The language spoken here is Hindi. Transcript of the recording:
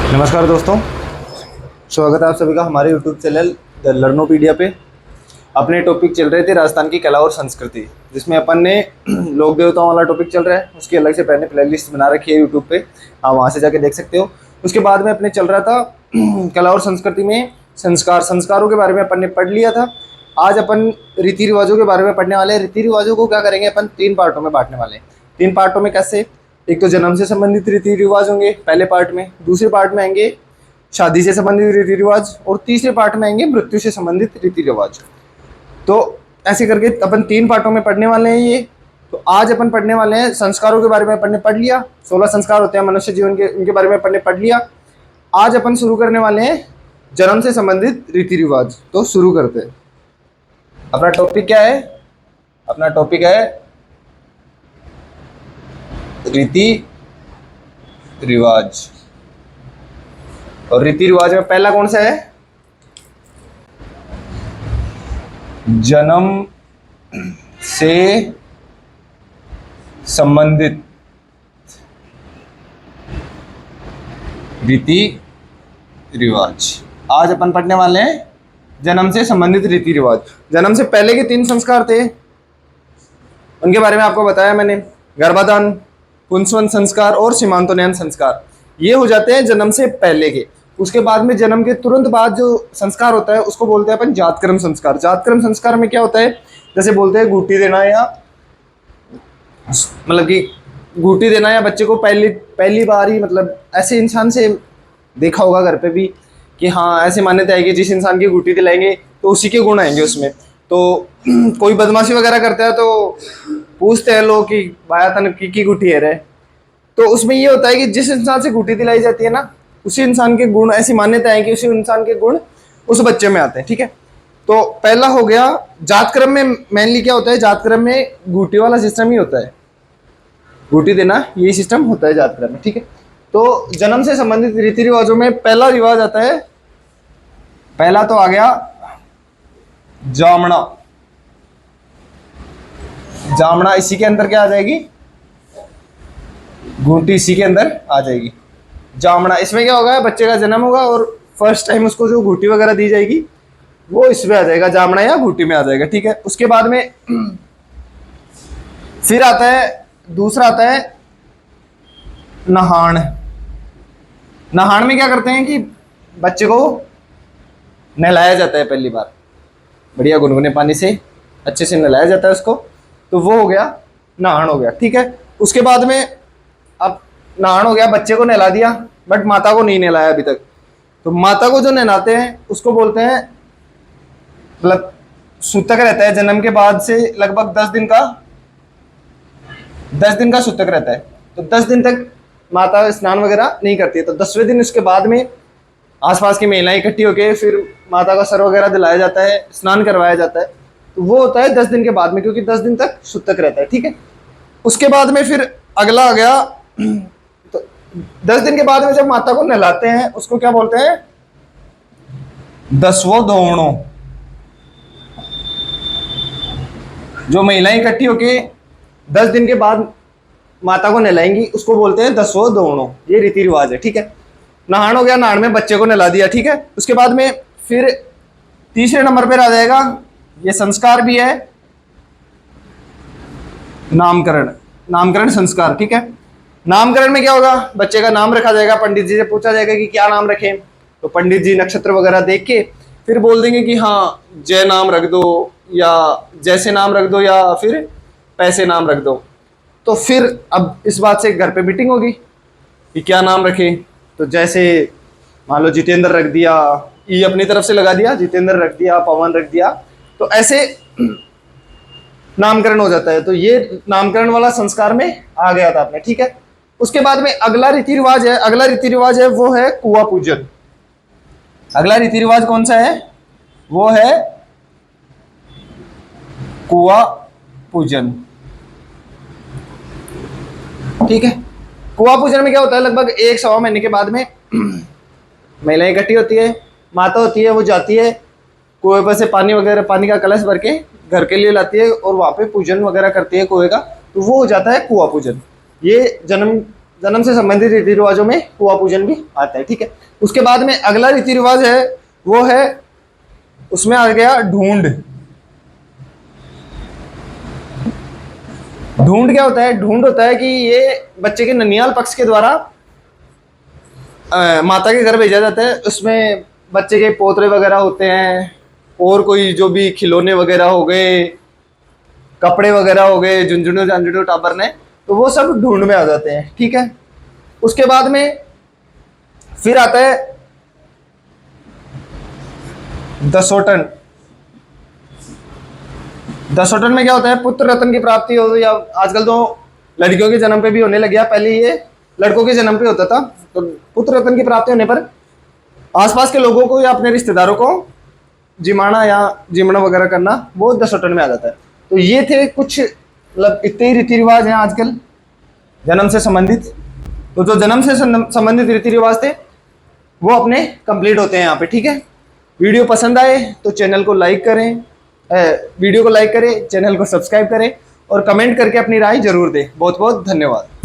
नमस्कार दोस्तों, स्वागत है आप सभी का हमारे YouTube चैनल द लर्नोपीडिया पे। अपने टॉपिक चल रहे थे राजस्थान की कला और संस्कृति, जिसमें अपन ने लोक देवताओं वाला टॉपिक चल रहा है। उसकी अलग से मैंने प्ले लिस्ट बना रखी है YouTube पे, आप वहाँ से जाके देख सकते हो। उसके बाद में अपने चल रहा था कला और संस्कृति में संस्कारों के बारे में अपन ने पढ़ लिया था। आज अपन रीति रिवाजों के बारे में पढ़ने वाले हैं। रीति रिवाजों को क्या करेंगे, अपन 3 पार्टों में बांटने वाले हैं। 3 पार्टों में कैसे? एक तो जन्म से संबंधित रीति रिवाज होंगे पहले पार्ट में, दूसरे पार्ट में आएंगे शादी से संबंधित रीति रिवाज, और तीसरे पार्ट में आएंगे मृत्यु से संबंधित रीति रिवाज। तो ऐसे करके अपन 3 पार्टों में पढ़ने वाले हैं ये। तो आज अपन पढ़ने वाले हैं संस्कारों के बारे में। अपन ने पढ़ लिया 16 संस्कार होते हैं मनुष्य जीवन के, उनके बारे में अपन ने पढ़ लिया। आज अपन शुरू करने वाले हैं जन्म से संबंधित रीति रिवाज। तो शुरू करते हैं। अपना टॉपिक क्या है? अपना टॉपिक है रीति रिवाज। और रीति रिवाज में पहला कौन सा है? जन्म से संबंधित रीति रिवाज। आज अपन पढ़ने वाले हैं जन्म से संबंधित रीति रिवाज। जन्म से पहले के 3 संस्कार थे, उनके बारे में आपको बताया मैंने। गर्भाधान, पुंसवन संस्कार और सीमांतोन्नयन संस्कार, ये हो जाते हैं जन्म से पहले के। उसके बाद में जन्म के तुरंत बाद जो संस्कार होता है उसको बोलते हैं अपन जातकर्म संस्कार। जातकर्म संस्कार में क्या होता है, जैसे बोलते हैं घूंटी देना, या मतलब कि घूंटी देना, या बच्चे को पहली बार ही, मतलब ऐसे इंसान से देखा होगा घर पे भी कि हाँ ऐसे मान्यता है कि जिस इंसान की घूंटी दिलाएंगे तो उसी के गुण आएंगे उसमें। तो कोई बदमाशी वगैरह करता है तो पूछते हैं लोग कि भाया तन की घूंटी है रे। तो उसमें ये होता है कि जिस इंसान से घूंटी दिलाई जाती है ना, उसी इंसान के गुण, ऐसी मान्यता है कि उसी इंसान के गुण उस बच्चे में आते हैं। ठीक है, तो पहला हो गया जातक्रम में। मेनली क्या होता है, जातक्रम में घूंटी वाला सिस्टम ही होता है, घूंटी देना यही सिस्टम होता है जातक्रम में। ठीक है, तो जन्म से संबंधित रीति रिवाजों में पहला रिवाज आता है, पहला तो आ गया जामना। जामना इसी के अंदर क्या आ जाएगी, घूंटी इसी के अंदर आ जाएगी। जामना, इसमें क्या होगा, बच्चे का जन्म होगा और फर्स्ट टाइम उसको जो घूंटी वगैरह दी जाएगी वो इसमें आ जाएगा, जामना या घूंटी में आ जाएगा। ठीक है, उसके बाद में फिर आता है, दूसरा आता है नहान। नहान में क्या करते हैं कि बच्चे को नहलाया जाता है पहली बार, बढ़िया गुनगुने पानी से अच्छे से नहलाया जाता है उसको। तो वो हो गया, नहान हो गया। ठीक है, उसके बाद में अब नहान हो गया, बच्चे को नहला दिया, बट माता को नहीं नहलाया अभी तक। तो माता को जो नहलाते हैं उसको बोलते हैं, मतलब सूतक रहता है जन्म के बाद से लगभग 10 दिन का सूतक रहता है। तो 10 दिन तक माता स्नान वगैरह नहीं करती है। तो 10वें दिन उसके बाद में आसपास की महिलाएं इकट्ठी होकर फिर माता का सर वगैरह दिलाया जाता है, स्नान करवाया जाता है। तो वो होता है 10 दिन के बाद में, क्योंकि 10 दिन तक सूतक रहता है। ठीक है, उसके बाद में फिर अगला आ गया, तो 10 दिन के बाद में जब माता को नहलाते हैं उसको क्या बोलते हैं, 10वां दौड़ो। जो महिलाएं इकट्ठी होके 10 दिन के बाद माता को नहलाएंगी उसको बोलते हैं 10वां दौड़ो। ये रीति रिवाज है। ठीक है, नहान हो गया, नहान में बच्चे को नहला दिया। ठीक है, उसके बाद में फिर तीसरे नंबर पर आ जाएगा, ये संस्कार भी है, नामकरण। नामकरण संस्कार। ठीक है, नामकरण में क्या होगा, बच्चे का नाम रखा जाएगा, पंडित जी से पूछा जाएगा कि क्या नाम रखें। तो पंडित जी नक्षत्र वगैरह देख के फिर बोल देंगे कि हाँ जय नाम रख दो, या जैसे नाम रख दो, या फिर पैसे नाम रख दो। तो फिर अब इस बात से घर पे मीटिंग होगी कि क्या नाम रखें। तो जैसे मान लो जितेंद्र रख दिया, ई अपनी तरफ से लगा दिया, जितेंद्र रख दिया, पवन रख दिया, तो ऐसे नामकरण हो जाता है। तो ये नामकरण वाला संस्कार में आ गया था आपने। ठीक है, उसके बाद में अगला रीति रिवाज है वो है कुआं पूजन। अगला रीति रिवाज कौन सा है, वो है कुआं पूजन। ठीक है, कुआं पूजन में क्या होता है, लगभग 1 सवा महीने के बाद में महिलाएं इकट्ठी होती है, माता होती है, वो जाती है कुएं पर से पानी वगैरह, पानी का कलश भर के घर के लिए लाती है और वहाँ पे पूजन वगैरह करती है कुएं का। तो वो हो जाता है कुआं पूजन। ये जन्म जन्म से संबंधित रीति रिवाजों में कुआं पूजन भी आता है, ठीक है। उसके बाद में अगला रीति रिवाज है वो है, उसमें आ गया ढूंढ। ढूंढ क्या होता है? ढूंढ होता है कि ये बच्चे के ननियाल पक्ष के द्वारा माता के घर भेजा जाता है। उसमें बच्चे के पोतरे वगैरह होते हैं, और कोई जो भी खिलौने वगैरह हो गए, कपड़े वगैरह हो गए, झुंझुनू झांझुनू टाबर ने, तो वो सब ढूंढ में आ जाते हैं, ठीक है। उसके बाद में फिर आता है दसोटन। दसोटन में क्या होता है? पुत्र रत्न की प्राप्ति हो, या आजकल तो लड़कियों के जन्म पे भी होने लग गया, पहले ये लड़कों के जन्म पे होता था। तो पुत्र रत्न की प्राप्ति होने पर आसपास के लोगों को या अपने रिश्तेदारों को जिमाना या जिमना वगैरह करना, वो दसोटन में आ जाता है। तो ये थे कुछ, मतलब इतने ही रीति रिवाज हैं आजकल जन्म से संबंधित। तो जो जन्म से संबंधित रीति रिवाज थे वो अपने कंप्लीट होते हैं यहाँ पे, ठीक है। वीडियो पसंद आए तो चैनल को लाइक करें, वीडियो को लाइक करें, चैनल को सब्सक्राइब करें और कमेंट करके अपनी राय जरूर दें। बहुत बहुत धन्यवाद।